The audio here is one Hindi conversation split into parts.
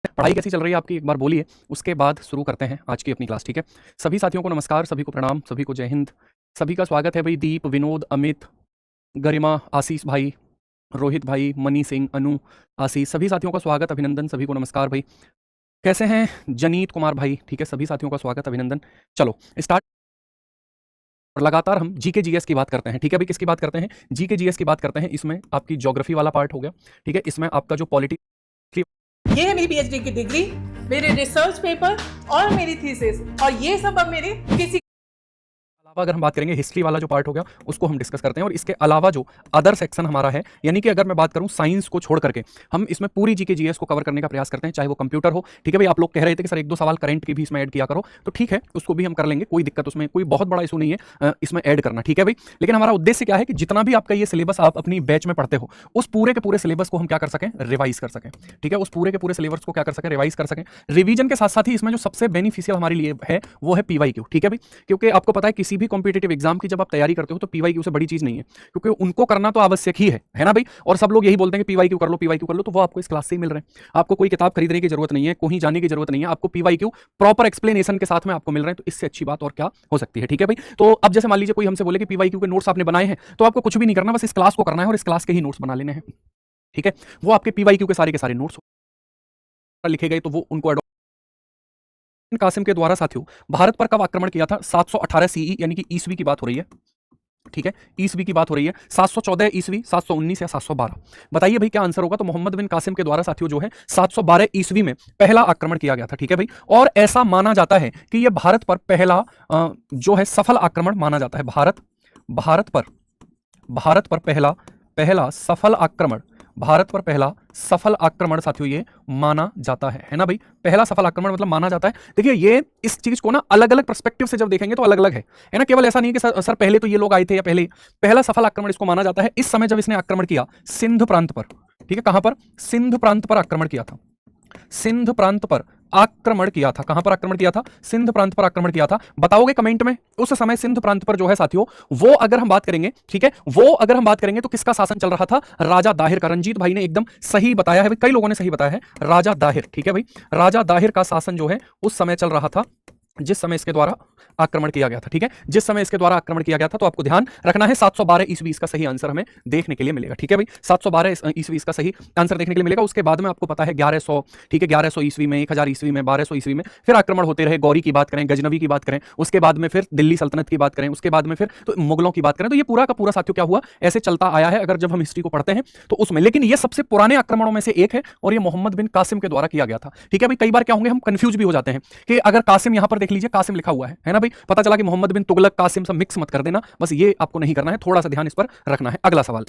पढ़ाई कैसी चल रही है आपकी, एक बार बोलिए, उसके बाद शुरू करते हैं आज की अपनी क्लास। ठीक है, सभी साथियों को नमस्कार, सभी को प्रणाम, सभी को जय हिंद, सभी का स्वागत है भाई। दीप, विनोद, अमित, गरिमा, आशीष भाई, रोहित भाई, मनी सिंह, अनु, आशीष, सभी साथियों का स्वागत, अभिनंदन, सभी को नमस्कार भाई। कैसे हैं जनीत कुमार भाई? ठीक है, सभी साथियों का स्वागत, अभिनंदन। चलो स्टार्ट। और लगातार हम जीके जीएस की बात करते हैं। ठीक है भाई, किसकी बात करते हैं? जीके जीएस की बात करते हैं। इसमें आपकी ज्योग्राफी वाला पार्ट हो गया। ठीक है, इसमें आपका जो पॉलिटी, ये है मेरी पीएचडी की डिग्री, मेरे रिसर्च पेपर और मेरी थीसिस, और ये सब अब मेरे किसी अलावा अगर हम बात करेंगे हिस्ट्री वाला जो पार्ट हो गया उसको हम डिस्कस करते हैं। और इसके अलावा जो अदर सेक्शन हमारा है, यानी कि अगर मैं बात करूं साइंस को छोड़ करके, हम इसमें पूरी जीके जीएस को कवर करने का प्रयास करते हैं, चाहे वो कंप्यूटर हो। ठीक है भाई, आप लोग कह रहे थे कि सर एक दो सवाल करंट की भी इसमें ऐड किया करो, तो ठीक है, उसको भी हम कर लेंगे, कोई दिक्कत, उसमें कोई बहुत बड़ा इशू नहीं है इसमें ऐड करना। ठीक है भाई, लेकिन हमारा उद्देश्य क्या है कि जितना भी आपका ये सिलेबस आप अपनी बैच में पढ़ते हो, उस पूरे के पूरे सिलेबस को हम क्या कर सकें, रिवाइज कर सकें। ठीक है, उस पूरे के पूरे सिलेबस को क्या कर सकें, रिवाइज कर सकें। रिवीजन के साथ साथ ही इसमें जो सबसे बेनिफिशियल हमारे लिए है वो है पीवाईक्यू। ठीक है भाई, क्योंकि आपको पता है किसी भी कॉम्पिटेटिव एग्जाम की जब आप तैयारी करते हो तो पीवाईक्यू से बड़ी चीज नहीं है, क्योंकि उनको करना तो आवश्यक ही है ना भाई। और सब लोग यही बोलते हैं कि पीवाईक्यू कर लो, पीवाईक्यू कर लो, तो वो आपको इस क्लास से ही मिल रहे हैं। आपको कोई किताब खरीदने की जरूरत नहीं है, कहीं जाने की जरूरत नहीं है, आपको पीवाईक्यू प्रॉपर एक्सप्लेनेशन के साथ में आपको मिल रहे हैं, तो इससे अच्छी बात और क्या हो सकती है। ठीक है भाई, तो अब जैसे मान लीजिए कोई हमसे बोले कि पीवाईक्यू के नोट्स आपने बनाए हैं, तो आपको कुछ भी नहीं करना, बस इस क्लास को करना है और इस क्लास के ही नोट्स बना लेने हैं। ठीक है, वो आपके पीवाईक्यू के सारे नोट्स लिखे गए, तो वो उनको कासिम के द्वारा साथियों भारत पर कब आक्रमण किया था? 718 सीई, यानी कि ईसवी की बात हो रही है। ठीक है, ईसवी की बात हो रही है। 714 ईसवी, 719 या 712? बताइए भाई क्या आंसर होगा? तो मोहम्मद बिन कासिम के द्वारा साथियों जो है 712 ईसवी में पहला आक्रमण किया गया था। ठीक है भाई, और ऐसा माना जाता है कि यह भारत पर पहला जो है सफल आक्रमण माना जाता है। भारत पर पहला सफल आक्रमण, भारत पर पहला सफल आक्रमण साथियों ये माना जाता है ना भाई। पहला सफल आक्रमण मतलब माना जाता है। देखिए, ये इस चीज को ना अलग अलग पर्सपेक्टिव से जब देखेंगे तो अलग अलग है ना। केवल ऐसा नहीं कि सर पहले तो ये लोग आए थे या पहले, पहला सफल आक्रमण इसको माना जाता है इस समय जब इसने आक्रमण किया सिंध प्रांत पर। ठीक है, कहां पर? सिंध प्रांत पर आक्रमण किया था। सिंध प्रांत पर आक्रमण किया था। कहां पर आक्रमण किया था? सिंध प्रांत पर आक्रमण किया था। बताओगे कमेंट में उस समय सिंध प्रांत पर जो है साथियों, वो अगर हम बात करेंगे, ठीक है, वो अगर हम बात करेंगे तो किसका शासन चल रहा था? राजा दाहिर का। रंजीत भाई ने एकदम सही बताया है, कई लोगों ने सही बताया है, राजा दाहिर। ठीक है भाई, राजा दाहिर का शासन जो है उस समय चल रहा था जिस समय इसके द्वारा आक्रमण किया गया था। ठीक है, जिस समय इसके द्वारा आक्रमण किया गया था, तो आपको ध्यान रखना है 712 ईस्वी इसका सही आंसर हमें देखने के लिए मिलेगा। ठीक है भाई, 712 ईस्वी इसका सही आंसर देखने के लिए मिलेगा। उसके बाद में आपको पता है 1100, ठीक है, 1100 ईस्वी में, 1000 ईस्वी में, 1200 ईस्वी में फिर आक्रमण होते रहे। गौरी की बात करें, गजनवी की बात करें, उसके बाद में फिर दिल्ली सल्तनत की बात करें, उसके बाद में फिर तो मुगलों की बात करें, तो ये पूरा का पूरा साथियों क्या हुआ, ऐसे चलता आया है अगर जब हम हिस्ट्री को पढ़ते हैं तो उसमें। लेकिन ये सबसे पुराने आक्रमणों में से एक है और ये मोहम्मद बिन कासिम के द्वारा किया गया था। ठीक है भाई, कई बार क्या होंगे, हम कंफ्यूज भी हो जाते हैं कि अगर कासिम यहां पर देख लीजिए, कासिम लिखा हुआ है ना भाई, पता चला कि मोहम्मद बिन तुगलक, कासिम सब मिक्स मत कर देना, बस ये आपको नहीं करना है, थोड़ा सा ध्यान इस पर रखना है। अगला सवाल,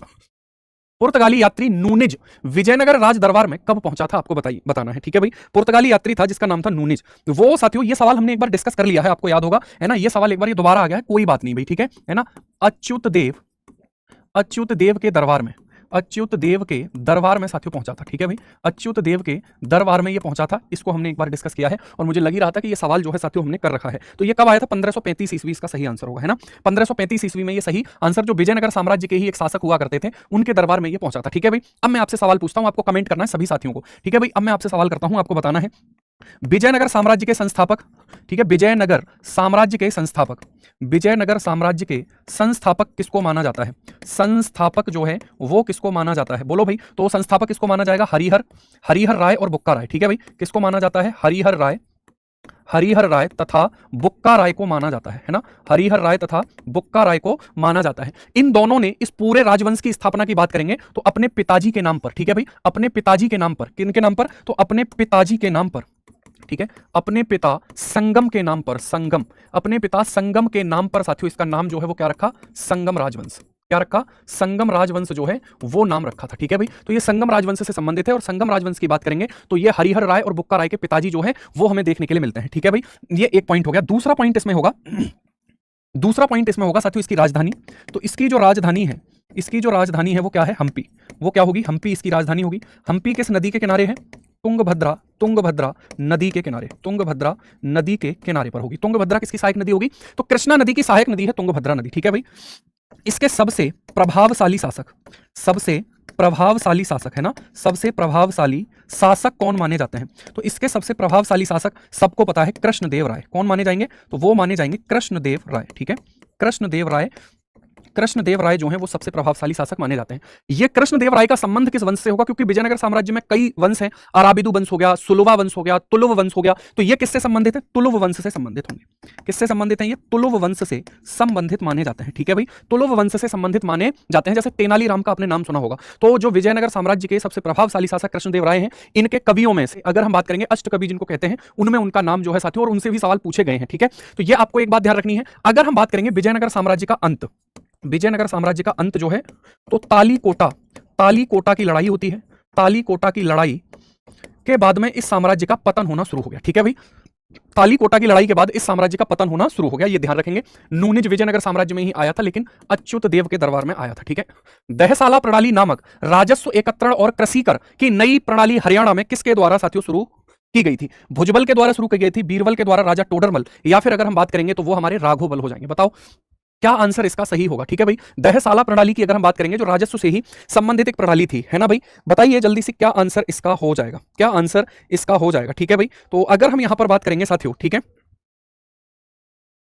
पुर्तगाली यात्री नूनिज विजयनगर राज दरबार में कब पहुंचा था? आपको बताना है। ठीक है भाई, पुर्तगाली यात्री था जिसका नाम था नूनिज। वो साथियों ये सवाल हमने एक बार डिस्कस कर लिया है, आपको याद होगा है ना। ये सवाल एक बार ये दोबारा आ गया है, कोई बात नहीं भाई, ठीक है ना। अच्युत देव के दरबार में, अच्युत देव के दरबार में साथियों पहुंचा था। ठीक है भाई, अच्युत देव के दरबार में ये पहुंचा था, इसको हमने एक बार डिस्कस किया है और मुझे लग ही रहा था कि ये सवाल जो है साथियों हमने कर रखा है। तो ये कब आया था? 1535 ईस्वी इसका सही आंसर होगा, है ना। 1535 ईस्वी में ये सही आंसर, जो विजयनगर साम्राज्य के ही एक शासक हुआ करते थे, उनके दरबार में ये पहुंचा था। ठीक है भाई, अब मैं आपसे सवाल पूछता हूं, आपको कमेंट करना है सभी साथियों को। ठीक है भाई, अब मैं आपसे सवाल करता हूं, आपको बताना है विजयनगर साम्राज्य के संस्थापक, ठीक है, विजयनगर साम्राज्य के संस्थापक, विजयनगर साम्राज्य के संस्थापक किसको माना जाता है? संस्थापक जो है वो किसको माना जाता है? बोलो भाई। तो संस्थापक किसको माना जाएगा? हरिहर राय और बुक्का राय। ठीक है भाई, किसको माना जाता है? हरिहर राय तथा बुक्का राय को माना जाता है ना। हरिहर राय तथा बुक्का राय को माना जाता है। इन दोनों ने इस पूरे राजवंश की स्थापना की बात करेंगे तो अपने पिताजी के नाम पर, ठीक है भाई, अपने पिताजी के नाम पर। किनके नाम पर? तो अपने पिताजी के नाम पर, ठीक है, अपने पिता संगम के नाम पर, संगम, अपने पिता संगम के नाम पर साथियों इसका नाम जो है वो क्या रखा? संगम राजवंश। क्या रखा? संगम राजवंश जो है वो नाम रखा था। ठीक है भाई, तो ये संगम राजवंश से संबंधित है और संगम राजवंश की बात करेंगे तो ये हरिहर राय और बुक्का राय के पिताजी जो है वो हमें देखने के लिए मिलते हैं। ठीक है भाई, ये एक पॉइंट हो गया। दूसरा पॉइंट इसमें होगा साथियों इसकी राजधानी। तो इसकी जो राजधानी है वो क्या है? हम्पी। वो क्या होगी? हम्पी इसकी राजधानी होगी। हम्पी किस नदी के किनारे है? तुंगभद्रा नदी के किनारे, तुंगभद्रा नदी के किनारे पर होगी। तुंगभद्रा किसकी सहायक नदी होगी? तो कृष्णा नदी की सहायक नदी है तुंगभद्रा नदी। ठीक है भाई, इसके सबसे प्रभावशाली प्रभावशाली शासक, है ना, सबसे प्रभावशाली शासक कौन माने जाते हैं? तो इसके सबसे प्रभावशाली शासक सबको पता है, कृष्णदेव राय। कौन माने जाएंगे? तो वो माने जाएंगे कृष्णदेव राय। ठीक है, कृष्णदेव राय, कृष्णदेव राय जो है वो सबसे प्रभावशाली शासक माने जाते हैं। ये कृष्णदेव राय का संबंध किस वंश से होगा? क्योंकि विजयनगर साम्राज्य में कई वंश हैं, अराबिदु वंश हो गया, सुलुवा वंश हो गया, तुलुव वंश हो गया, तो ये किससे संबंधित है? तुलुव वंश से संबंधित होंगे। किससे संबंधित हैं? ये तुलुव वंश से संबंधित माने जाते हैं। ठीक है भाई, तुलुव वंश से संबंधित माने जाते हैं। जैसे तेनालीराम का आपने नाम सुना होगा, तो जो विजयनगर साम्राज्य के सबसे प्रभावशाली शासक कृष्णदेव राय हैं, इनके कवियों में से अगर हम बात करेंगे, अष्टकवि जिनको कहते हैं, उनमें उनका नाम जो है साथियों, और उनसे भी सवाल पूछे गए हैं। ठीक है, तो ये आपको एक बात ध्यान रखनी है। अगर हम बात करेंगे विजयनगर साम्राज्य का अंत, विजयनगर साम्राज्य का अंत जो है, तो तालीकोटा की लड़ाई होती है। तालीकोटा की लड़ाई के बाद में इस साम्राज्य का पतन होना शुरू हो गया। ठीक है भाई, तालीकोटा की लड़ाई के बाद इस साम्राज्य का पतन होना शुरू हो गया, ये ध्यान रखेंगे। नूनिज विजयनगर साम्राज्य में ही आया था, लेकिन अच्युत देव के दरबार में आया था। ठीक है, दहसाला प्रणाली नामक राजस्व एकत्रण और कृषिकर की नई प्रणाली हरियाणा में किसके द्वारा साथियों शुरू की गई थी? भुजबल के द्वारा शुरू की गई थी, बीरबल के द्वारा, राजा टोडरमल, या फिर अगर हम बात करेंगे तो वो हमारे राघोबल हो जाएंगे। बताओ क्या आंसर इसका सही होगा? ठीक है भाई, दहसाला प्रणाली की अगर हम बात करेंगे, जो राजस्व से ही संबंधित एक प्रणाली थी, है ना भाई, बताइए जल्दी से क्या आंसर इसका हो जाएगा? क्या आंसर इसका हो जाएगा? ठीक है भाई, तो अगर हम यहां पर बात करेंगे साथियों, ठीक है,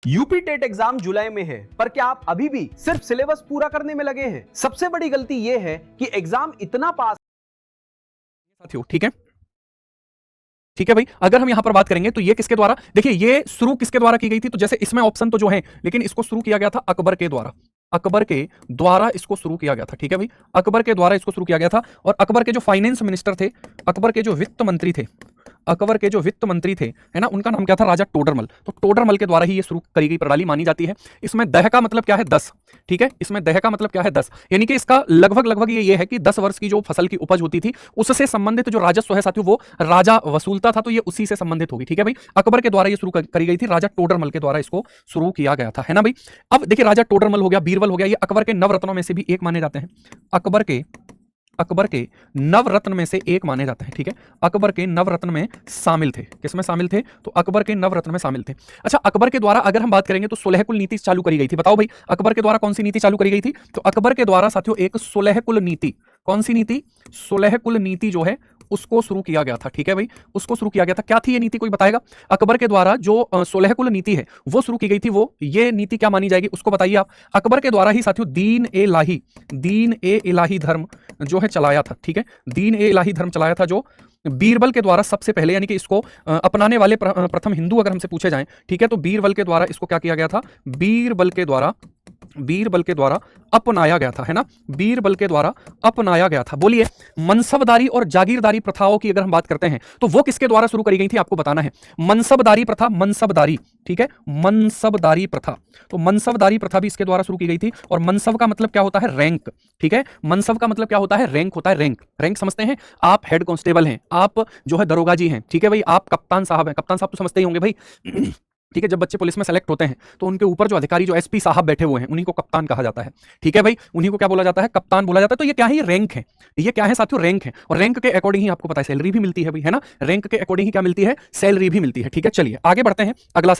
यूपी टेट एग्जाम जुलाई में है, पर क्या आप अभी भी सिर्फ सिलेबस पूरा करने में लगे हैं? सबसे बड़ी गलती यह है कि एग्जाम इतना पास साथियों, ठीक है, ठीक है भाई, अगर हम यहां पर बात करेंगे तो ये किसके द्वारा, देखिए ये शुरू किसके द्वारा की गई थी? तो जैसे इसमें ऑप्शन तो जो है, लेकिन इसको शुरू किया गया था अकबर के द्वारा। अकबर के द्वारा इसको शुरू किया गया था। ठीक है भाई, अकबर के द्वारा इसको शुरू किया गया था। और अकबर के जो फाइनेंस मिनिस्टर थे, अकबर के जो वित्त मंत्री थे, अकबर के जो वित्त मंत्री थे, है ना, उनका नाम क्या था? राजा टोडरमल। तो टोडरमल के द्वारा ही ये शुरू करी गई प्रणाली मानी जाती है। इसमें दह का मतलब क्या है? 10। ठीक है, इसमें दह का मतलब क्या है? 10, यानी कि इसका लगभग ये है कि 10 वर्ष की जो फसल की उपज होती थी, उससे संबंधित जो राजस्व है साथियों, वो राजा वसूलता था, तो ये उसी से संबंधित होगी। ठीक है भाई, अकबर के द्वारा ये शुरू करी गई थी, राजा टोडरमल के द्वारा इसको शुरू किया गया था, है ना भाई। अब देखिए, राजा टोडरमल हो गया, बीरबल हो गया, ये अकबर के नवरत्नों में से भी एक माने जाते हैं। अकबर के नवरत्न में से एक माने जाते हैं। ठीक है, अकबर के नवरत्न में शामिल थे। किसमें शामिल थे? तो अकबर के नवरत्न में शामिल थे। अच्छा, अकबर के द्वारा अगर हम बात करेंगे तो सुलहकुल नीति चालू करी गई थी। बताओ भाई, अकबर के द्वारा कौन सी नीति चालू करी गई थी? तो अकबर के द्वारा साथियों एक सुलहकुल नीति, कौन सी नीति? सुलहकुल नीति जो है उसको शुरू किया गया था। ठीक है भाई, उसको शुरू किया गया था। क्या थी ये नीति, कोई बताएगा? अकबर के द्वारा जो सुलहकुल नीति है वो शुरू की गई थी, वो ये नीति क्या मानी जाएगी उसको बताइए आप। अकबर के द्वारा ही साथियों दीन ए इलाही धर्म जो है चलाया था। ठीक है, दीन ए इलाही धर्म चलाया था, जो बीरबल के द्वारा सबसे पहले, यानी कि इसको अपनाने वाले प्रथम हिंदू अगर हमसे पूछे जाएं, ठीक है, तो बीरबल के द्वारा इसको क्या किया गया था? बीरबल के द्वारा अपनाया गया था, है ना, बीरबल के द्वारा अपनाया गया था। बोलिए, मनसबदारी और जागीरदारी प्रथाओं की अगर हम बात करते हैं तो वो किसके द्वारा शुरू करी गई थी? आपको बताना है। मनसबदारी प्रथा, मनसबदारी, ठीक है, मनसबदारी प्रथा, तो मनसबदारी प्रथा भी इसके द्वारा शुरू की गई थी। और मनसब का मतलब क्या होता है? रैंक। ठीक है, मनसब का मतलब क्या होता है? रैंक होता है। रैंक समझते हैं आप? हेड कांस्टेबल हैं आप, जो है दरोगा जी हैं, ठीक है भाई, आप कप्तान साहब हैं। कप्तान साहब तो समझते ही होंगे भाई। ठीक है, जब बच्चे पुलिस में सेलेक्ट होते हैं तो उनके ऊपर जो अधिकारी, जो एसपी साहब बैठे हुए हैं, उन्हीं को कप्तान कहा जाता है। ठीक है भाई, उन्हीं को क्या बोला जाता है? कप्तान बोला जाता है। तो ये क्या है? ये रैंक है। ये क्या है साथियों? रैंक है। और रैंक के अकॉर्डिंग ही आपको पता है सैलरी भी मिलती है भाई, है ना, रैंक के अकॉर्डिंग ही क्या मिलती है? सैलरी भी मिलती है। ठीक है, चलिए आगे बढ़ते हैं। अगला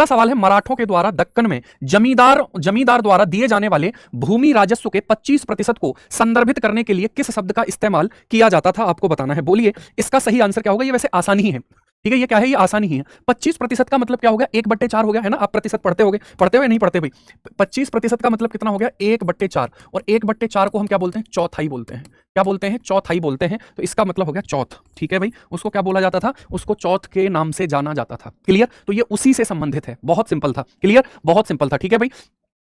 सवाल है, मराठों के द्वारा दक्कन में जमींदार द्वारा दिए जाने वाले भूमि राजस्व के 25% को संदर्भित करने के लिए किस शब्द का इस्तेमाल किया जाता था? आपको बताना है। बोलिए, इसका सही आंसर क्या होगा? ये वैसे आसानी ही है। ठीक है, ये क्या है? ये आसानी ही है। 25% का मतलब क्या हो गया? 1/4 हो गया, है ना। आप प्रतिशत पढ़ते हो नहीं पढ़ते भाई? 25% का मतलब कितना हो गया? 1/4। और 1/4 को हम क्या बोलते हैं? चौथाई बोलते हैं। क्या बोलते हैं? चौथाई बोलते हैं। तो इसका मतलब हो गया चौथ। ठीक है भाई, उसको क्या बोला जाता था? उसको चौथ के नाम से जाना जाता था। क्लियर? तो ये उसी से संबंधित है। बहुत सिंपल था। क्लियर? बहुत सिंपल था। ठीक है भाई,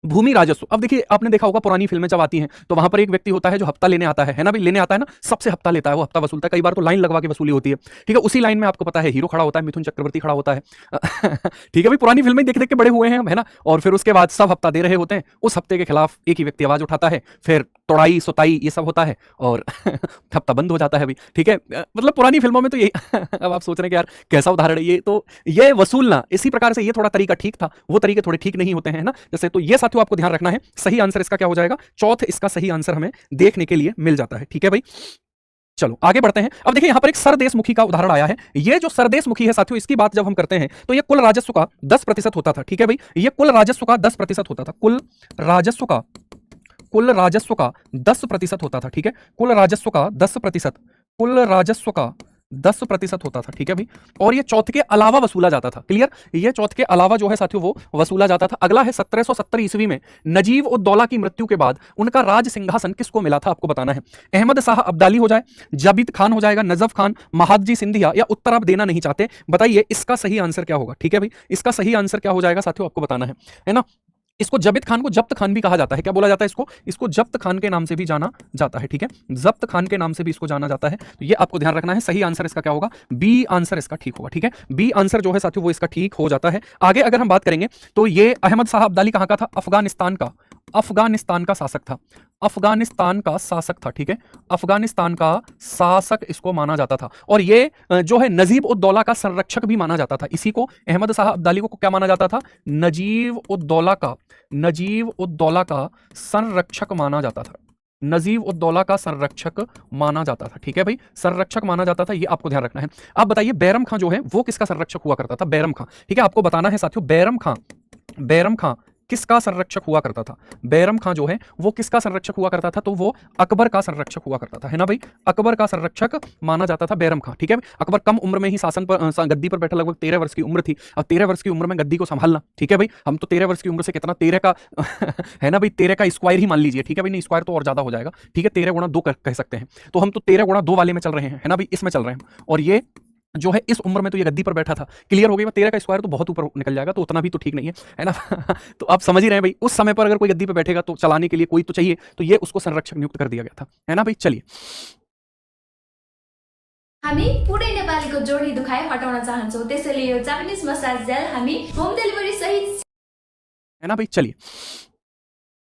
भूमि राजस्व। अब देखिए, आपने देखा होगा पुरानी फिल्में जब आती हैं तो वहां पर एक व्यक्ति होता है जो हफ्ता लेने आता है ना भाई, लेने आता है ना, सबसे हफ्ता लेता है, वो हफ्ता वसूलता है। कई बार तो लाइन लगवा के वसूली होती है। ठीक है, उसी लाइन में आपको पता है हीरो खड़ा होता है, मिथुन चक्रवर्ती खड़ा होता है। ठीक है भाई, पुरानी फिल्में देख देख के बड़े हुए हैं हम, है ना। और फिर उसके बाद सब हफ्ता दे रहे होते हैं, उस हफ्ते के खिलाफ एक ही व्यक्ति आवाज उठाता है, फिर तोड़ाई सुताई ये सब होता है और हफ्ता बंद हो जाता है भाई। ठीक है, मतलब पुरानी फिल्मों में तो यही। अब आप सोच रहे हैं कि यार कैसा उदाहरण है ये, तो ये वसूलना इसी प्रकार से, ये थोड़ा तरीका ठीक था, वो तरीके थोड़े ठीक नहीं होते हैं ना, जैसे। तो ये साथियों आपको ध्यान रखना है। सही आंसर इसका क्या हो जाएगा? चौथ इसका सही आंसर हमें देखने के लिए मिल जाता है। ठीक है भाई, चलो आगे बढ़ते हैं। अब देखिए, यहां पर एक सरदेशमुखी का उदाहरण आया है। ये जो सरदेशमुखी है साथियों, इसकी बात जब हम करते हैं तो ये कुल राजस्व का 10% होता था। ठीक है भाई, ये कुल राजस्व का 10% होता था। कुल कुल राजस्व का 10% होता था, ठीक है, कुल राजस्व का 10%, कुल राजस्व का 10% होता था, ठीक है भाई, और ये चौथ के अलावा वसूला जाता था। क्लियर, ये चौथ के अलावा जो है साथियों वो वसूला जाता था। अगला है 1770 ईस्वी में नजीब उद दौला की मृत्यु के बाद उनका राज सिंहासन किसको मिला था, आपको बताना है। अहमद शाह अब्दाली हो जाए, जाबित खान हो जाएगा, नजफ खान, महादजी सिंधिया, या उत्तर आप देना नहीं चाहते, बताइए इसका सही आंसर क्या होगा। ठीक है भाई, इसका सही आंसर क्या हो जाएगा साथियों, आपको बताना है ना। इसको जबित खान को जब्त खान भी कहा जाता है। क्या बोला जाता है इसको, इसको जब्त खान के नाम से भी जाना जाता है, ठीक है, जब्त खान के नाम से भी इसको जाना जाता है। तो ये आपको ध्यान रखना है। सही आंसर इसका क्या होगा, बी आंसर इसका ठीक होगा, ठीक है, बी आंसर जो है साथियों वो इसका ठीक हो जाता है। आगे अगर हम बात करेंगे तो ये अहमद शाह अब्दाली कहां का था, अफगानिस्तान का, अफगानिस्तान का शासक था, अफगानिस्तान का शासक था, ठीक है, अफगानिस्तान का शासक इसको माना जाता था। और ये जो है नजीब उद दौला का संरक्षक भी माना जाता था। इसी को अहमद शाह अब्दाली को क्या माना जाता था, नजीब उद दौला का, नजीब उद दौला का संरक्षक माना जाता था, नजीब उद दौला का संरक्षक माना जाता था, ठीक है भाई, संरक्षक माना जाता था, ये आपको ध्यान रखना है। आप बताइए बैरम खां जो है वो किसका संरक्षक हुआ करता था, बैरम खां, ठीक है, आपको बताना है साथियों, बैरम खां, बैरम खां किसका संरक्षक हुआ करता था, बैरम खां जो है वो किसका संरक्षक हुआ करता था, तो वो अकबर का संरक्षक हुआ करता था, है ना भाई, अकबर का संरक्षक माना जाता था बैरम खां, ठीक है। अकबर कम उम्र में ही शासन पर गद्दी पर बैठा, लगभग 13 वर्ष की उम्र थी। अब 13 वर्ष की उम्र में गद्दी को संभालना, ठीक है भाई, हम तो 13 वर्ष की उम्र से कितना 13 का है ना भाई, 13 का स्क्वायर ही मान लीजिए, ठीक है भाई, नहीं स्क्वायर तो और ज्यादा हो जाएगा, ठीक है, 13 गुणा 2 कह सकते हैं, तो हम तो 13 गुणा 2 वाले में चल रहे हैं, है ना भाई, इसमें चल रहे हैं। और ये जो है इस उम्र में तो ये गद्दी पर बैठा था। क्लियर हो गई, 13 का स्क्वायर तो बहुत ऊपर निकल जाएगा, तो उतना भी तो ठीक नहीं है ना तो आप समझ ही रहे हैं भाई, उस समय पर अगर कोई गद्दी पर बैठेगा तो चलाने के लिए कोई तो चाहिए, तो ये उसको संरक्षक नियुक्त कर दिया गया था, है ना भाई। चलिए, हामी पुरै नेपालीको जोडी दुखाइ हटाउन चाहन्छौँ, त्यसैले यो जापानिज मसाज जेल हामी होम डेलिभरी सहित, है ना भाई। चलिए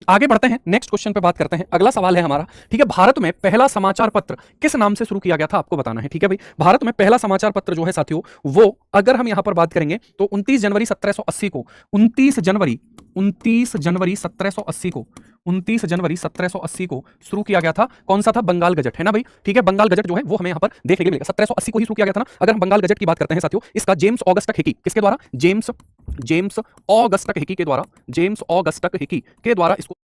आगे बढ़ते हैं, नेक्स्ट क्वेश्चन पे बात करते हैं। अगला सवाल है हमारा, ठीक है, भारत में पहला समाचार पत्र किस नाम से शुरू किया गया था, आपको बताना है, ठीक है भाई। भारत में पहला समाचार पत्र जो है साथियों वो अगर हम यहां पर बात करेंगे तो 29 जनवरी 1780 को, 29 जनवरी 1780 को, 29 जनवरी 1780 को शुरू किया गया था। कौन सा था, बंगाल गजट, है ना भाई, ठीक है, बंगाल गजट जो है वो हमें यहां पर देखने के लिए मिलेगा। 1780 को ही शुरू किया गया था ना। अगर हम बंगाल गजट की बात करते हैं साथियों, इसका जेम्स ऑगस्टक हिकी किसके द्वारा, जेम्स ऑगस्टक हिकी के द्वारा, जेम्स ऑगस्टक हिकी के द्वारा इसको,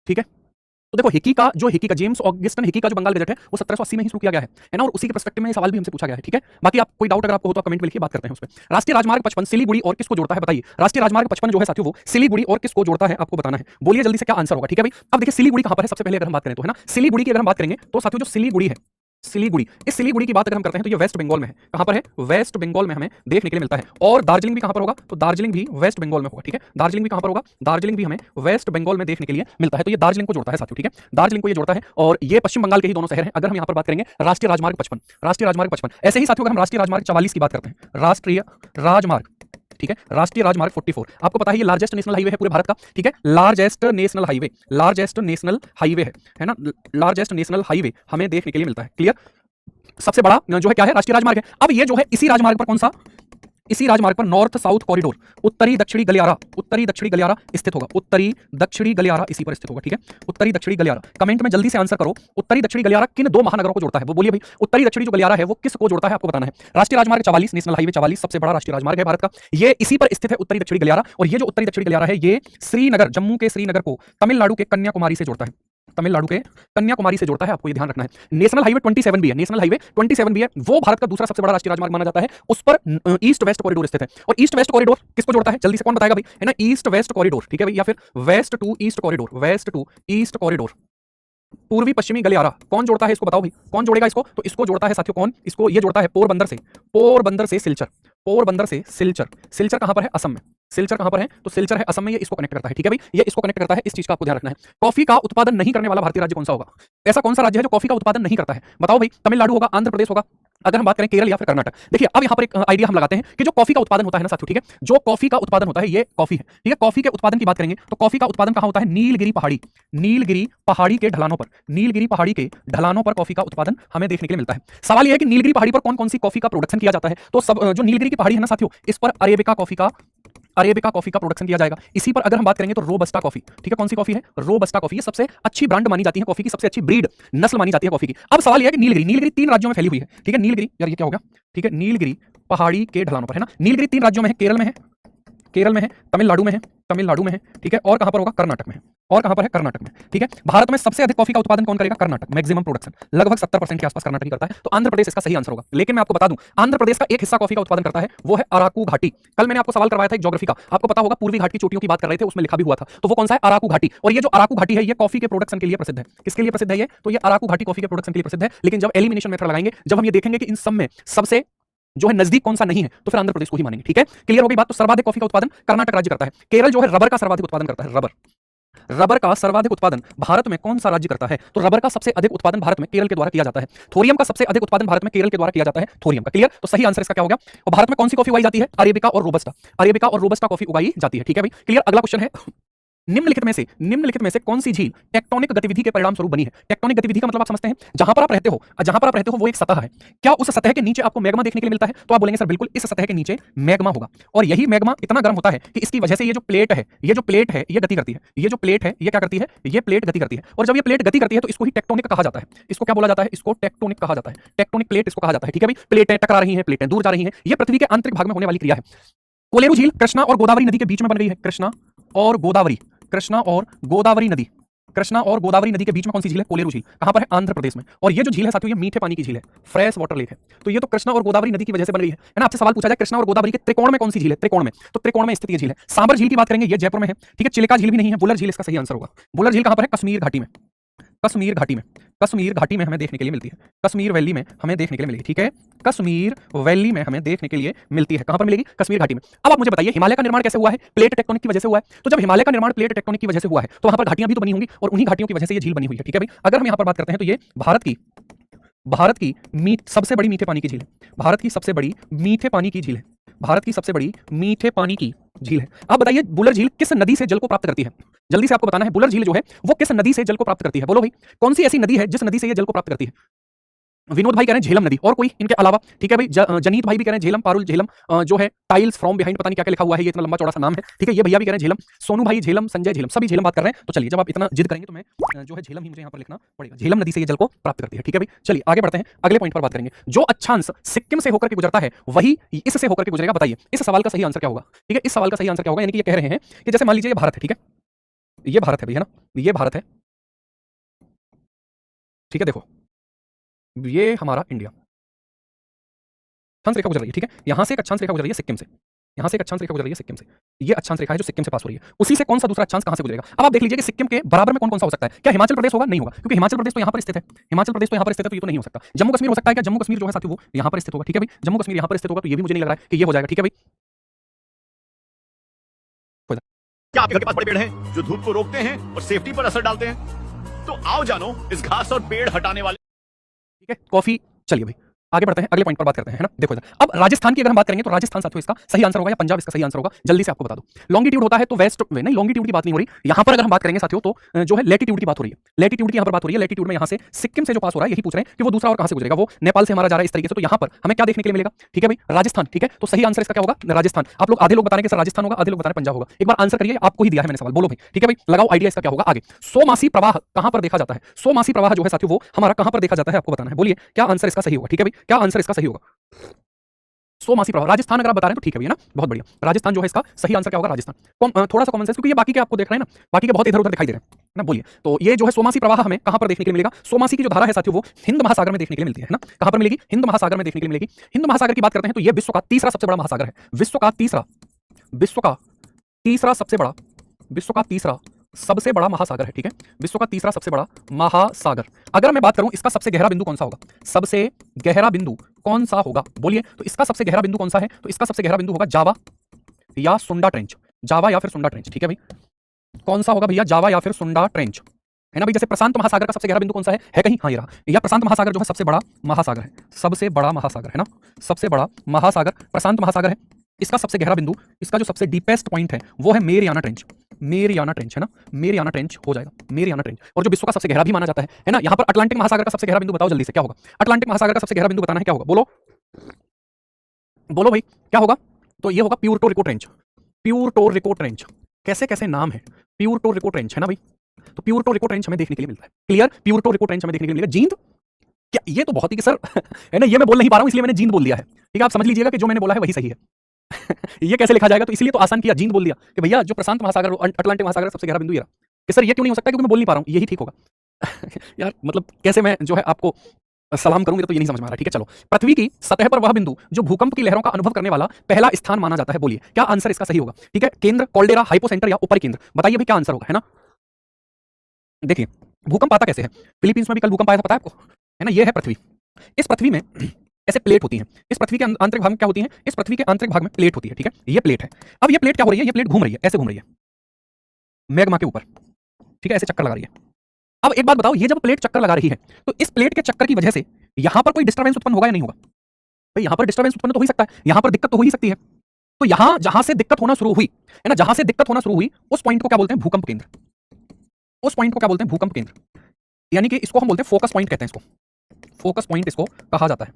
ठीक है। तो देखो हिकी का जेम्स ऑगस्टन हिकी का जो बंगाल गजट है वो 1780 में ही शुरू किया गया है ना, और उसी के पर्सपेक्टिव में ये सवाल भी हमसे पूछा गया है, ठीक है। बाकी आप कोई डाउट अगर आपको हो तो आप कमेंट में लिखिए, बात करते हैं उस पर। राष्ट्रीय राजमार्ग 55 सिलीगुड़ी और किसको जोड़ता है, बताइए। राष्ट्रीय राजमार्ग 55 जो है साथियों वो सिलीगुड़ी और किसको जोड़ता है, आपको बताना है। बोलिए जल्दी से क्या आंसर होगा, ठीक है भाई। अब देखिए सिलीगुड़ी कहां पर है, सबसे पहले अगर हम बात करें तो, है ना, सिलीगुड़ी की अगर हम बात करेंगे तो साथियों जो सिलीगुड़ी है, सिलीगुड़ी, इस सिलीगुड़ी की बात अगर हम करते हैं तो ये वेस्ट बंगाल में है। कहां पर है, वेस्ट बंगाल में हमें देखने के लिए मिलता है। और दार्जिलिंग भी कहां पर होगा, तो दार्जिलिंग भी वेस्ट बंगाल में होगा, ठीक है, दार्जिलिंग भी कहां पर होगा, दार्जिलिंग भी हमें वेस्ट बंगाल में देखने के लिए मिलता है। तो ये दार्जिलिंग को जोड़ता है साथियों, ठीक है, दार्जिलिंग को ये जोड़ता है, और ये पश्चिम बंगाल के ही दोनों शहर हैं। अगर हम यहां पर बात करेंगे राष्ट्रीय राजमार्ग 55, राष्ट्रीय राजमार्ग 55, ऐसे ही साथियों अगर हम राष्ट्रीय राजमार्ग 44 की बात करते हैं, राष्ट्रीय राजमार्ग, ठीक है, राष्ट्रीय राजमार्ग 44 आपको पता है ये लार्जेस्ट नेशनल हाईवे है पूरे भारत का, ठीक है, largest national highway, largest national highway है ना, लार्जेस्ट नेशनल हाईवे हमें देखने के लिए मिलता है। क्लियर, सबसे बड़ा जो है क्या है, राष्ट्रीय राजमार्ग है। अब ये जो है इसी राजमार्ग पर कौन सा, इसी राजमार्ग पर नॉर्थ साउथ कॉरिडोर, उत्तरी दक्षिणी गलियारा, उत्तरी दक्षिणी गलियारा स्थित होगा, उत्तरी दक्षिणी गलियारा इसी पर स्थित होगा, ठीक है, उत्तरी दक्षिणी गलियारा। कमेंट में जल्दी से आंसर करो, उत्तरी दक्षिणी गलियारा किन दो महानगरों को जोड़ता है, वो बोलिए भाई। उत्तरी दक्षिणी जो गलियारा है वो किसको जोड़ता है, आपको बताना है। राष्ट्रीय राजमार्ग 44, नेशनल हाईवे 44 सबसे बड़ा राष्ट्रीय राजमार्ग है भारत का, ये इसी पर स्थित है उत्तरी दक्षिणी गलियारा। और ये जो उत्तरी दक्षिणी गलियारा है ये श्रीनगर, जम्मू के श्रीनगर को तमिलनाडु के कन्याकुमारी से जोड़ता है, तमिलनाडु के कन्याकुमारी से जोड़ता है, आपको ये ध्यान रखना है। नेशनल हाईवे 27 भी है, नेशनल हाईवे 27 भी है, वो भारत का दूसरा सबसे बड़ा राष्ट्रीय राजमार्ग माना जाता है। उस पर ईस्ट वेस्ट कॉरिडोर स्थित है। और ईस्ट वेस्ट कॉरिडोर किसको जोड़ता है, जल्दी से कौन बताएगा भाई, है ना, ईस्ट वेस्ट कॉरिडोर, ठीक है भाई, या फिर west to east corridor, west to east corridor, पूर्वी पश्चिमी गलियारा कौन जोड़ता है, इसको बताओ भाई, कौन जोड़ेगा इसको, तो इसको जोड़ता है साथियों कौन, इसको ये जोड़ता है पोरबंदर से, पोरबंदर से सिलचर, पोरबंदर से सिलचर। सिलचर कहां पर है, असम में, सिलचर कहां पर है, तो सिलचर है असम में, ये इसको कनेक्ट करता है, ठीक है भाई, ये इसको कनेक्ट करता है, इस चीज का आपको ध्यान रखना है। कॉफी का उत्पादन नहीं करने वाला भारतीय राज्य कौन सा होगा, ऐसा कौन सा राज्य है जो कॉफी का उत्पादन नहीं करता है, बताओ भाई। तमिलनाडु होगा, आंध्र प्रदेश होगा, अगर हम बात करें केरल या फिर कर्नाटक। देखिए अब यहां पर एक आइडिया हम लगाते हैं कि जो कॉफी का उत्पादन होता है ना साथियों, ठीक है, जो कॉफी का उत्पादन होता है ये कॉफी है, ठीक है, कॉफी के उत्पादन की बात करेंगे तो कॉफी का उत्पादन कहां होता है, नीलगिरी पहाड़ी, नीलगिरी पहाड़ी के ढलानों पर, नीलगिरी पहाड़ी के ढलानों पर कॉफी का उत्पादन हमें देखने के लिए मिलता है। सवाल यह है कि नीलगिरी पहाड़ी पर कौन कौन सी कॉफी का प्रोडक्शन किया जाता है, तो सब जो नीलगिरी की पहाड़ी है ना साथियों, इस पर अरेबिका कॉफी का प्रोडक्शन किया जाएगा। इसी पर अगर हम बात करेंगे तो रोबस्टा कॉफी, ठीक है, कौन सी कॉफी है, रोबस्टा कॉफी, ये सबसे अच्छी ब्रांड मानी जाती है कॉफी की, सबसे अच्छी ब्रीड नस्ल मानी जाती है कॉफी की। अब सवाल यह है कि नीलगिरी 3 राज्यों में फैली हुई है, ठीक है, नीलगिरी, यार ये क्या हो गया, ठीक है, नीलगिरी पहाड़ी के ढलानों पर है ना, नीलगिरी 3 राज्यों में है, केरल में है, केरल में है, तमिलनाडु में है, तमिलनाडु में है, ठीक है, और कहां पर होगा, कर्नाटक में है, और कहां पर है, कर्नाटक में, ठीक है। भारत में सबसे अधिक कॉफी का उत्पादन कौन करेगा, कर्नाटक, मैक्सिमम प्रोडक्शन, लगभग 70% के आसपास कर्नाटक ही करता है, तो आंध्र प्रदेश इसका सही आंसर होगा। लेकिन मैं आपको बता दूं, आंध्र प्रदेश का एक हिस्सा कॉफी का उत्पादन करता है, वो है अराकू घाटी। कल मैंने आपको सवाल करवाया था एक ज्योग्राफी का, आपको पता होगा पूर्वी घाट की चोटियों की बात कर रहे थे, उसमें लिखा भी हुआ था, तो वो कौन सा है, अराकू घाटी। और ये जो अराकू घाटी है, ये कॉफी के प्रोडक्शन के लिए प्रसिद्ध है। किसके लिए प्रसिद्ध है ये, तो ये अराकू घाटी कॉफी के प्रोडक्शन के लिए प्रसिद्ध है। लेकिन जब एलिमिनेशन मेथड लगाएंगे, जब हम ये देखेंगे कि इन सब में सबसे जो है नजदीक कौन सा नहीं है, तो फिर आंध्र प्रदेश को ही मानेंगे, ठीक है। क्लियर हो गई बात। तो सर्वाधिक कॉफी का उत्पादन कर्नाटक राज्य करता है। केरल जो है रबर का सर्वाधिक उत्पादन करता है, रबर का सर्वाधिक उत्पादन भारत में कौन सा राज्य करता है, तो रबर का सबसे अधिक उत्पादन भारत में केरल के द्वारा किया जाता है। थोरियम का सबसे अधिक उत्पादन भारत में केरल के द्वारा किया जाता है, थोरियम का। क्लियर। तो सही आंसर इसका क्या हो गया। और भारत में कौन सी कॉफी उगाई जाती है, अरेबिका और रोबस्टा, अरेबिका और रोबस्टा कॉफी उगाई जाती है, ठीक है भाई। क्लियर। अगला क्वेश्चन है, निम्नलिखित में से कौन सी झील टेक्टोनिक गतिविधि के परिणाम स्वरूप बनी है। टेक्टोनिक गतिविधि का मतलब आप समझते हैं, जहां पर आप रहते हो वो एक सतह है। क्या उस सतह के नीचे आपको मैग्मा देखने के लिए मिलता है, तो आप बोलेंगे सर बिल्कुल इस सतह के नीचे मैग्मा होगा, और यही मैग्मा इतना गर्म होता है कि इसकी वजह से ये जो प्लेट है ये गति करती है, ये जो प्लेट है ये क्या करती है, ये प्लेट गति करती है। और जब ये प्लेट गति करती है तो इसको ही टेक्टोनिक कहा जाता है। इसको क्या बोला जाता है, इसको टेक्टोनिक कहा जाता है, टेक्टोनिक प्लेट इसको कहा जाता है, ठीक है भाई। प्लेटें टकरा रही हैं, प्लेटें दूर जा रही हैं, ये पृथ्वी के आंतरिक भाग में होने वाली क्रिया है। कोलेरू झील कृष्णा और गोदावरी नदी के बीच में बन रही है, कृष्णा और गोदावरी नदी के बीच में कौन सी झील है, कोलेरू झील। कहां पर है, आंध्र प्रदेश में। और ये जो झील है साथियों, ये मीठे पानी की झील है, फ्रेश वाटर लेक है। तो ये तो कृष्णा और गोदावरी नदी की वजह से बन रही है ना। आपसे सवाल पूछा जाए कृष्णा और गोदावरी के त्रिकोण में कौन सी झील है, त्रिकोण में, तो त्रिकोण में स्थित ये झील है। सांबर झील की बात करेंगे, ये जयपुर में है, ठीक है। चिलिका झील भी नहीं है, बुलर झील इसका सही आंसर होगा। बुलर झील कहां पर है, कश्मीर घाटी में, कश्मीर घाटी में हमें देखने के लिए मिलती है, कश्मीर वैली में हमें देखने के लिए मिलेगी, ठीक है। कश्मीर वैली में हमें देखने के लिए मिलती है, कहां पर मिलेगी, कश्मीर घाटी में। अब आप मुझे बताइए हिमालय का निर्माण कैसे हुआ है, प्लेट टेक्टोनिक की वजह से हुआ है। तो जब हिमालय का निर्माण प्लेट टेक्टोनिक की वजह से हुआ है, तो वहां पर घाटियां भी तो बनी होंगी, और उन्हीं घाटियों की वजह से ये झील बनी हुई है, ठीक है भाई। अगर हम यहां पर बात करते हैं तो ये भारत की सबसे बड़ी मीठे पानी की झील है, भारत की सबसे बड़ी मीठे पानी की झील है, भारत की सबसे बड़ी मीठे पानी की झील है। अब बताइए बुलर झील किस नदी से जल को प्राप्त करती है, जल्दी से आपको बताना है। बुलर झील जो है वो किस नदी से जल को प्राप्त करती है, बोलो भाई। कौन सी ऐसी नदी है जिस नदी से ये जल को प्राप्त करती है। विनोद भाई कह रहे हैं झेलम नदी, और कोई इनके अलावा, ठीक है भाई। जनीत भाई भी कह रहे हैं झेलम, पारुल झेलम जो है टाइल्स फ्रॉम बिहाइंड, पता नहीं क्या क्या लिखा हुआ है, ये इतना लंबा चौड़ा सा नाम है, ठीक है। ये भैया भी कह रहे हैं झेलम, सोनू भाई झेलम, संजय झेलम, सभी झेलम बात कर रहे हैं। तो चलिए जब आप इतना जिद करेंगे तो मैं जो है झेलम ही मुझे यहाँ पर लिखना पड़ेगा। झेलम नदी से ये जल को प्राप्त करती है, ठीक है भाई। चलिए आगे बढ़ते हैं, अगले पॉइंट पर बात करेंगे। जो अक्षांश सिक्किम से होकर के गुजरता है वही इससे होकर के गुजरेगा। बताइए इस सवाल का सही आंसर क्या होगा, ठीक है। इस सवाल का सही आंसर क्या होगा, यानी कि ये कह रहे हैं कि जैसे मान लीजिए ये भारत है, ठीक है, ये भारत है भैया ना, ये भारत है, ठीक है। देखो ये हमारा इंडिया, अक्षांश रेखा गुजर रही है, ठीक है। यहां से एक अक्षांश रेखा गुजर रही है सिक्किम से, यहां से एक अक्षांश रेखा गुजर रही है सिक्किम से, ये अक्षांश रेखा है जो सिक्किम से पास हो रही है। उसी से कौन सा दूसरा अक्षांश कहां से गुजरेगा। अब आप देख लीजिए कि सिक्किम के बराबर में कौन कौन सा हो सकता है। क्या हिमाचल प्रदेश होगा, नहीं होगा, क्योंकि हिमाचल प्रदेश तो यहां पर स्थित है, हिमाचल प्रदेश तो यहां पर स्थित है, तो ये तो नहीं हो सकता। जम्मू कश्मीर हो सकता है क्या, जम्मू कश्मीर जो है साथियों वो यहां पर स्थित होगा, ठीक है भाई। जम्मू कश्मीर यहां पर स्थित होगा, तो ये भी मुझे नहीं लग रहा है कि ये हो जाएगा, ठीक है भाई। क्या आपके घर के पास बड़े पेड़ हैं जो धूप को रोकते हैं और सेफ्टी पर असर डालते हैं? तो आओ जानो इस घास और पेड़ हटाने वाले, ठीक है। कॉफी, चलिए भाई आगे बढ़ते हैं, अगले पॉइंट पर बात करते हैं, है ना। देखो इधर, अब राजस्थान की अगर हम बात करेंगे तो राजस्थान साथियों इसका सही आंसर होगा, या पंजाब इसका सही आंसर होगा, जल्दी से आपको बता दूं। लॉन्गिट्यूड होता है तो वेस्ट वे, नहीं लॉन्गिट्यूड की बात नहीं हो रही यहां पर। अगर हम बात करेंगे साथियों तो जो है लैटिट्यूड की बात हो रही है, लैटिट्यूड की यहां पर बात हो रही है। लैटिट्यूड में यहां से सिक्किम से जो पास हो रहा है, यही पूछ रहे हैं कि वो दूसरा और कहां से गुजरेगा, वो नेपाल से हमारा जा रहा है इस तरीके से। तो यहां पर हमें क्या देखने के लिए मिलेगा, ठीक है भाई, राजस्थान, ठीक है। तो सही आंसर इसका क्या होगा, राजस्थान। आप लोग आधे लोग बता रहे हैं कि सर राजस्थान होगा, आधे लोग बता रहे हैं पंजाब होगा। एक बार आंसर करिए, आपको ही दिया है मैंने सवाल, बोलो भाई, ठीक है भाई, लगाओ आइडिया इसका क्या होगा आगे। सोमासी प्रवाह कहां पर देखा जाता है, सोमासी प्रवाह जो है साथियों वो हमारा कहां पर देखा जाता है, आपको बताना है। बोलिए क्या आंसर इसका सही होगा, ठीक है भाई, क्या आंसर इसका सही होगा। सोमासी प्रवाह राजस्थान अगर आप बता रहे हैं तो ठीक है भैया ना, बहुत बढ़िया। राजस्थान जो है इसका सही आंसर क्या होगा, राजस्थान। थोड़ा सा कॉमन सेंस, क्योंकि ये बाकी के आपको देख रहे हैं ना, बाकी के बहुत इधर उधर दिखाई दे रहे हैं ना। बोलिए तो ये जो है सोमासी प्रवाह हमें कहां पर देखने के लिए मिलेगा। सोमासी की जो धारा है साथियों वो हिंद महासागर में देखने के लिए मिलती है ना। कहां पर मिलेगी, हिंद महासागर में देखने के लिए मिलेगी। हिंद महासागर की बात करते हैं तो ये विश्व का तीसरा सबसे बड़ा महासागर है, विश्व का तीसरा सबसे बड़ा महासागर है, ठीक है। विश्व का तीसरा सबसे बड़ा महासागर। अगर मैं बात करूं इसका सबसे गहरा बिंदु कौन सा होगा, सबसे गहरा बिंदु कौन सा होगा, बोलिए तो इसका सबसे गहरा बिंदु कौन सा है, तो इसका सबसे गहरा बिंदु होगा जावा या सुंडा ट्रेंच, जावा या फिर सुंडा ट्रेंच, ठीक है भाई। कौन सा होगा भैया, जावा या फिर सुंडा ट्रेंच, है ना भाई। जैसे प्रशांत महासागर का सबसे गहरा बिंदु कौन सा है कहीं, हाँ ये रहा, या प्रशांत महासागर जो है सबसे बड़ा महासागर है, सबसे बड़ा महासागर है ना, सबसे बड़ा महासागर प्रशांत महासागर है। इसका सबसे गहरा बिंदु, इसका जो सबसे डीपेस्ट पॉइंट है वो है मेरियाना ट्रेंच, मेरियाना ट्रेंच है ना, मेरियाना ट्रेंच हो जाएगा, मेरियाना ट्रेंच। और जो विश्व का सबसे गहरा भी माना जाता है ना। यहाँ पर अटलांटिक महासागर का सबसे गहरा बिंदु बताओ जल्दी से, क्या होगा। अटलांटिक महासागर का सबसे गहरा बिंदु बताना है, क्या होगा, बोलो बोलो भाई क्या होगा। तो ये होगा Puerto Rico trench, Puerto Rico trench. कैसे कैसे नाम है, प्यूर्टो रिको ट्रेंच है ना भाई। तो प्यूर्टो रिको ट्रेंच हमें देखने के लिए मिलता है, क्लियर। प्यूर्टो रिको ट्रेंच हमें देखने के लिए मिलेगा। जींद क्या, ये तो बहुत ही सर है ना, ये मैं बोल नहीं पा रहा हूं इसलिए मैंने जींद बोल दिया है, ठीक है। आप समझ लीजिएगा कि जो मैंने बोला है वही सही है, ये कैसे लिखा जाएगा? तो इसलिए तो आसान किया, जींद बोल दिया कि भैया जो प्रशांत महासागर वो अटलांटिक महासागर सबसे गहरा बिंदु ये रहा। कि सर ये क्यों नहीं हो सकता, क्योंकि मैं बोल नहीं पा रहा हूं, यही ठीक होगा। यार मतलब कैसे मैं जो है आपको सलाम करूंगा तो ये नहीं समझ में आ रहा। ठीक है चलो, पृथ्वी की सतह पर वह बिंदु जो भूकंप की लहरों का अनुभव करने वाला पहला स्थान माना जाता है, बोलिए क्या आंसर इसका सही होगा? ठीक है, केंद्र, कॉल्डेरा, हाइपोसेंटर या ऊपरी केंद्र, बताइए भाई क्या आंसर होगा, है ना? देखिए भूकंप आता कैसे है, फिलीपींस में भी कल भूकंप आया था, पता है आपको, है ना? ये है पृथ्वी। इस पृथ्वी में ऐसे प्लेट होती हैं। इस पृथ्वी के आंतरिक भाग में क्या होती है? इस पृथ्वी के आंतरिक भाग में प्लेट होती है। ठीक है, ये प्लेट है। अब ये प्लेट क्या हो रही है? ये प्लेट घूम रही है, ऐसे घूम रही है मैग्मा के ऊपर। ठीक है, ऐसे चक्कर लगा रही है। अब एक बात बताओ, ये जब प्लेट चक्कर लगा रही है तो इस प्लेट के चक्कर की वजह से यहां पर कोई डिस्टर्बेंस उत्पन्न होगा या नहीं होगा? भाई यहां पर डिस्टर्बेंस उत्पन्न तो हो ही सकता है, यहां पर दिक्कत तो हो ही सकती है। तो यहां जहां से दिक्कत होना शुरू हुई है ना, जहां से दिक्कत होना शुरू हुई उस पॉइंट को क्या बोलते हैं? भूकंप केंद्र। उस पॉइंट को क्या बोलते हैं? भूकंप केंद्र। यानी कि इसको हम बोलते हैं फोकस पॉइंट, कहते हैं इसको फोकस पॉइंट, इसको कहा जाता है।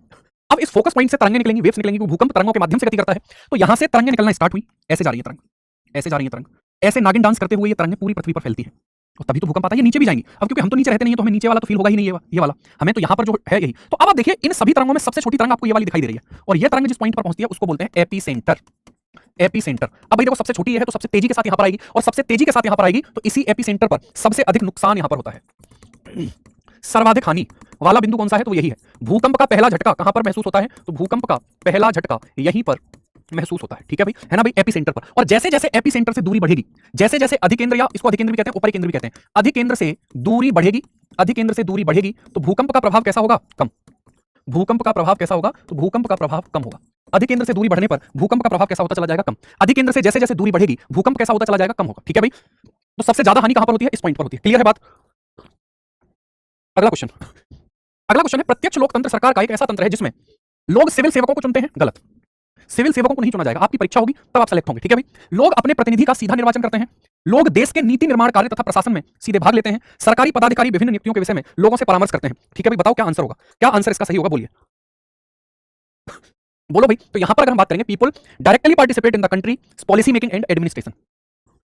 अब इस फोकस पॉइंट से तरंगें निकलेंगी, वेव्स निकलेंगी, क्योंकि भूकंप तरंगों के माध्यम से गति करता है। तो यहां से तरंगें निकलना स्टार्ट हुई, ऐसे जा रही है तरंग, ऐसे जा रही है तरंग, ऐसे नागिन डांस करते हुए ये तरंगें पूरी पृथ्वी पर फैलती हैं और तभी तो भूकंप आता है। ये नीचे भी जाएंगी, अब क्योंकि हम तो नीचे रहते नहीं है तो हमें नीचे वाला तो फील होगा ही नहीं, ये वाला हमें तो यहां पर जो है यही। तो अब आप देखिए इन सभी तरंगों में सबसे छोटी तरंग आपको ये वाली दिखाई दे रही है, और ये तरंग जिस पॉइंट पर पहुंचती है उसको बोलते हैं एपीसेंटर। एपीसेंटर। अब भाई देखो सबसे छोटी है तो सबसे तेजी के साथ यहां पर आएगी, और सबसे तेजी के साथ यहां पर आएगी तो इसी एपीसेंटर पर सबसे अधिक नुकसान यहां पर होता है। सर्वाधिक हानि वाला बिंदु कौन सा है? तो यही है। भूकंप का पहला झटका कहां पर महसूस होता है? तो भूकंप का पहला झटका यहीं पर महसूस होता है। ठीक है भाई, है ना भाई, एपीसेंटर पर। और जैसे जैसे एपीसेंटर से दूरी बढ़ेगी, जैसे जैसे अधिकेंद्र, या इसको अधिकेंद्र भी कहते हैं, ऊपरी केंद्र भी कहते हैं, अधिकेंद्र से दूरी बढ़ेगी, अधिकेंद्र से दूरी बढ़ेगी तो भूकंप का प्रभाव कैसा होगा? कम। भूकंप का प्रभाव कैसा होगा? तो भूकंप का प्रभाव कम होगा। अधिकेंद्र से दूरी बढ़ने पर भूकंप का प्रभाव कैसा होता चला जाएगा? कम। अधिकेंद्र से जैसे जैसे दूरी बढ़ेगी भूकंप कैसा होता चला जाएगा? कम होगा। ठीक है भाई, तो सबसे ज्यादा हानि कहां पर होती है? इस पॉइंट पर होती है। क्लियर है बात? अगला क्वेश्चन है, प्रत्यक्ष लोकतंत्र सरकार का एक ऐसा तंत्र है जिसमें लोग सिविल सेवकों को चुनते हैं। गलत। सिविल सेवकों को नहीं चुना जाएगा, आपकी परीक्षा होगी तब आप सेलेक्ट होंगे। ठीक है भाई, लोग अपने प्रतिनिधि का सीधा निर्वाचन करते हैं। लोग देश के नीति निर्माण कार्य तथा प्रशासन में सीधे भाग लेते हैं। सरकारी पदाधिकारी विभिन्न नियुक्तियों के विषय में लोगों से परामर्श करते हैं। ठीक है भाई, बताओ क्या आंसर होगा? क्या आंसर इसका सही होगा? बोलिए, बोलो भाई। तो यहां पर अगर हम बात करेंगे, people directly participate in the country policy making and administration,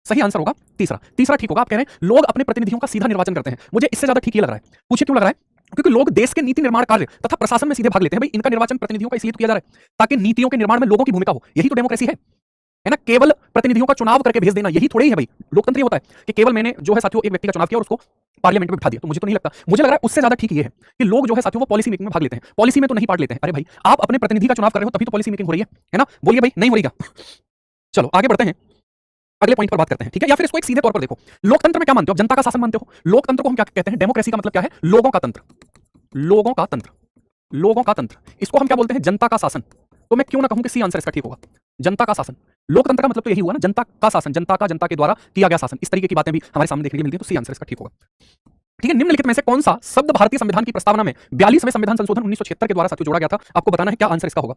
सही आंसर होगा तीसरा ठीक होगा। आप कह रहे हैं लोग अपने प्रतिनिधियों का सीधा निर्वाचन करते हैं। मुझे इससे ज्यादा ठीक ही लग रहा है। पूछिए क्यों लग रहा है? क्योंकि लोग देश के नीति निर्माण कार्य तथा प्रशासन में सीधे भाग लेते हैं। भाई इनका निर्वाचन प्रतिनिधियों का इसलिए तो किया जा रहा है ताकि नीतियों के निर्माण में लोगों की भूमिका हो। यही तो डेमोक्रेसी है ना? केवल प्रतिनिधियों का चुनाव करके भेज देना यही थोड़ी ही है भाई। लोकतंत्र होता है कि केवल मैंने जो है साथियों एक व्यक्ति का चुनाव किया और उसको पार्लियामेंट में बिठा दिया। तो मुझे तो नहीं लगता, मुझे लग रहा है उससे ज्यादा ठीक ये है कि लोग जो है साथियों वो पॉलिसी मेकिंग में भाग लेते हैं, पॉलिसी में तो नहीं पार्ट लेते हैं। अरे भाई आप अपने प्रतिनिधि का चुनाव कर रहे हो तभी तो पॉलिसी मेकिंग हो रही है ना? बोलिए भाई, नहीं हो रही क्या? चलो आगे बढ़ते हैं, अगले पॉइंट पर बात करते हैं। ठीक है, या फिर इसको एक सीधे तौर पर देखो, लोकतंत्र में क्या मानते हो? जनता का शासन मानते हो? लोकतंत्र को हम क्या कहते हैं? डेमोक्रेसी का मतलब क्या है? लोगों का तंत्र, लोगों का तंत्र, लोगों का तंत्र। इसको हम क्या बोलते हैं? जनता का शासन। तो मैं क्यों ना कहूं कि सी आंसर इसका ठीक होगा, जनता का शासन। लोकतंत्र का मतलब तो यही हुआ ना, जनता का शासन, जनता का जनता के द्वारा किया गया शासन। इस तरीके की बातें भी हमारे सामने देखने को मिलती है, तो सी आंसर इसका ठीक होगा। ठीक है, निम्नलिखित में से कौन सा शब्द भारतीय संविधान की प्रस्तावना में 42वें संविधान संशोधन 1976 के द्वारा साथियों जोड़ा गया था? आपको बताना है क्या आंसर इसका होगा।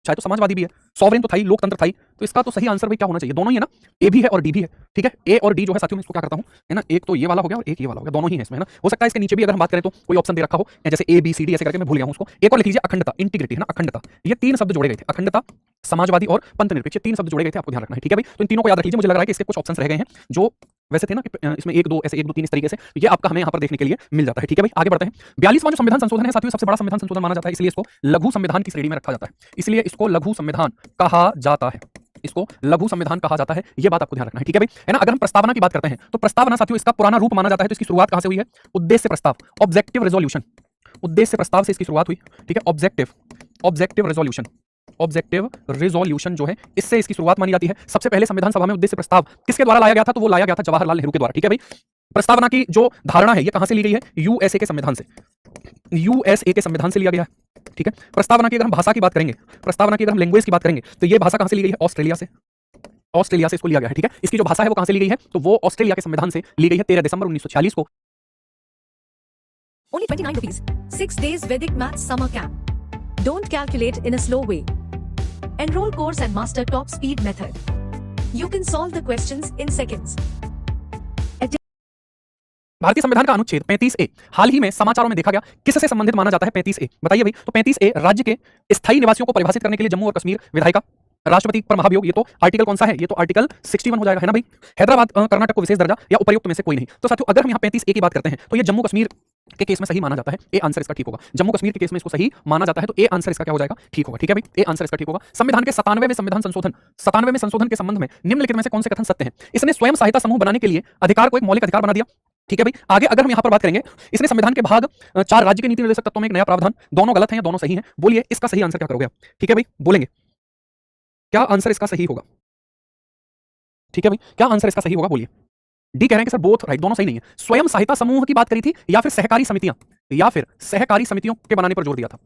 चाहे तो समाजवादी भी है, सॉवरेन तो था ही, लोकतंत्र था ही, तो इसका तो सही आंसर भाई क्या होना चाहिए? दोनों ही है ना, ए भी है और डी भी है। ठीक है, ए और डी जो है साथियों मैं इसको क्या करता हूं, है ना, एक तो ये वाला हो गया और एक ये वाला हो गया, दोनों ही है इसमें, है ना। हो सकता है इसके नीचे भी अगर हम बात करें तो कोई ऑप्शन दे रखा हो, जैसे ए बी सी डी ऐसे करके, मैं भूल गया हूं उसको। एक और लिख लीजिए, अखंडता, इंटीग्रिटी, है ना, अखंडता। ये तीन शब्द जोड़े गए थे, अखंडता, समाजवादी और पंथ निरपेक्ष, तीन शब्द जोड़े गए थे, आपको ध्यान रखना है। ठीक है भाई, तो इन तीनों को याद रख लीजिए। मुझे लग रहा है कि इसके कुछ ऑप्शंस रह गए हैं जो वैसे थे ना कि इसमें 1 2 ऐसे 1 2 3 इस तरीके से, ये आपका हमें यहाँ पर देखने के लिए मिल जाता है। ठीक है भाई, आगे बढ़ते हैं। 42वां जो संविधान संशोधन है साथियों सबसे बड़ा संविधान संशोधन माना जाता है, इसलिए इसको लघु संविधान की श्रेणी में रखा जाता है, इसलिए इसको लघु संविधान कहा जाता है, इसको लघु संविधान कहा जाता है। ये बात आपको ध्यान रखना है। ठीक है भाई, है ना। अगर हम प्रस्तावना की बात करते हैं तो प्रस्तावना साथियों इसका पुराना रूप माना जाता है। तो इसकी शुरुआत कहां से हुई है? उद्देश्य प्रस्ताव, ऑब्जेक्टिव रेजोल्यूशन, उद्देश्य प्रस्ताव से इसकी शुरुआत हुई। ठीक है, ऑब्जेक्टिव रेजोल्यूशन, ऑब्जेक्टिव रेजोल्यूशन जो है इससे इसकी शुरुआत मानी जाती है। सबसे पहले संविधान सभा में उद्देश्य प्रस्ताव किसके द्वारा लाया गया था? तो वो लाया गया था जवाहरलाल नेहरू के द्वारा। ठीक है भाई, प्रस्तावना की जो धारणा है ये कहां से ली गई है? यूएसए के संविधान से, यूएसए के संविधान से लिया गया है। ठीक है, प्रस्तावना की अगर हम भाषा की बात करेंगे, प्रस्तावना की अगर हम लैंग्वेज की बात करेंगे तो ये भाषा कहां से ली गई है? ऑस्ट्रेलिया से, ऑस्ट्रेलिया से इसको लिया गया है। ठीक है, इसकी जो भाषा है वो कहां से ली गई है? तो वो ऑस्ट्रेलिया के संविधान से ली गई है 13 दिसंबर 1946 को। Only 29 rupees. 6 days Vedic Maths Summer Camp. Don't calculate in a slow way. Enroll course and master top speed method. You can solve the questions in seconds. भारतीय संविधान का अनुच्छेद 35A हाल ही में समाचारों में देखा गया, किससे संबंधित माना जाता है 35A? बताइए भाई। तो 35A राज्य के स्थायी निवासियों को परिभाषित करने के लिए जम्मू और कश्मीर विधायिका, राष्ट्रपति पर महाभियोग, ये तो आर्टिकल कौन सा है? ये तो आर्टिकल 61 हो जाएगा, है ना भाई। हैदराबाद कर्नाटक को विशेष दर्जा या उपर्युक्त में से कोई नहीं। तो साथियों अगर हम यहाँ 35A की बात करते हैं तो ये जम्मू कश्मीर के केस में सही माना जाता है, ए आंसर इसका ठीक होगा। जम्मू कश्मीर के केस में इसको सही माना जाता है, तो ए आंसर इसका क्या हो जाएगा, ठीक होगा। ठीक है भाई, ए आंसर इसका ठीक होगा। संविधान के 97वें संविधान संशोधन के संबंध में निम्नलिखित में से कौन से कथन सत्य हैं? इसने स्वयं सहायता समूह बनाने के लिए अधिकार को एक मौलिक अधिकार बना दिया। ठीक है भाई, आगे अगर हम यहां पर बात करेंगे, इसने संविधान के भाग 4 राज्य के नीति निर्देशक तत्वों में एक नया प्रावधान, दोनों गलत हैं या दोनों सही हैं? बोलिए इसका सही आंसर क्या करोगे आप? ठीक है भाई, बोलेंगे क्या आंसर इसका सही होगा? ठीक है भाई, क्या आंसर इसका सही होगा? बोलिए। डी कह रहे हैं कि सर बोथ राइट, दोनों सही नहीं है। स्वयं सहायता समूह की बात करी थी या फिर सहकारी समितियां, या फिर सहकारी समितियों के बनाने पर जोर दिया था,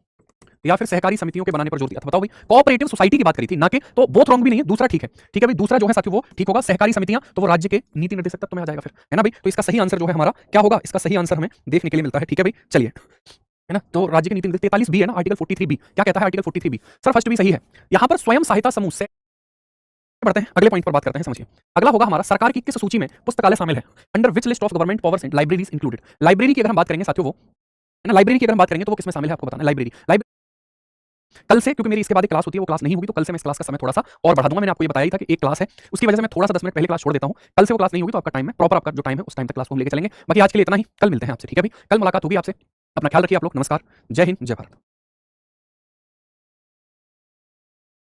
या फिर सहकारी समितियों के बनाने पर जोर दिया था? बताओ भाई। कोऑपरेटिव सोसाइटी की बात करी थी ना कि, तो बोथ रॉन्ग भी नहीं है, दूसरा ठीक है। ठीक है भाई, दूसरा जो है साथियों वो ठीक होगा। सहकारी समितियां तो वो राज्य के नीति निर्देशक तत्व में आ जाएगा फिर, है ना भाई। तो इसका सही आंसर जो है हमारा क्या होगा? इसका सही आंसर हमें देखने के लिए मिलता है। ठीक है भाई, चलिए, है ना। तो राज्य के नीति निर्देशक 43 बी है ना, आर्टिकल 43 बी क्या कहता है? आर्टिकल 43 बी सर फर्स्ट भी सही है। यहां पर स्वयं सहायता समूह से बढ़ते हैं, अगले पॉइंट पर बात करते हैं। समझिए, अगला होगा हमारा सरकार की किस सूची में पुस्तकालय शामिल है? Under which list of government powers and libraries included? Library की अगर हम बात करेंगे साथियों, वो है ना, लाइब्रेरी की अगर हम बात करेंगे तो वो किसमें शामिल है आपको बताना। लाइब्रेरी कल से, क्योंकि मेरी इसके बाद एक क्लास होती है, वो क्लास नहीं होगी, तो कल से मैं इस क्लास का समय थोड़ा सा और बढ़ा दूंगा। मैंने आपको ये बताया ही था कि एक क्लास है, उसकी वजह से मैं थोड़ा सा 10 मिनट पहले क्लास छोड़ देता हूं। कल से वो क्लास नहीं होगी, तो आपका टाइम है प्रॉपर, आपका जो टाइम है उस टाइम तक क्लास को हम लेके चलेंगे। बाकी आज के लिए इतना ही, कल मिलते हैं आपसे। ठीक है भाई, कल मुलाकात होगी आपसे। अपना ख्याल रखिए आप लोग। नमस्कार, जय हिंद, जय भारत।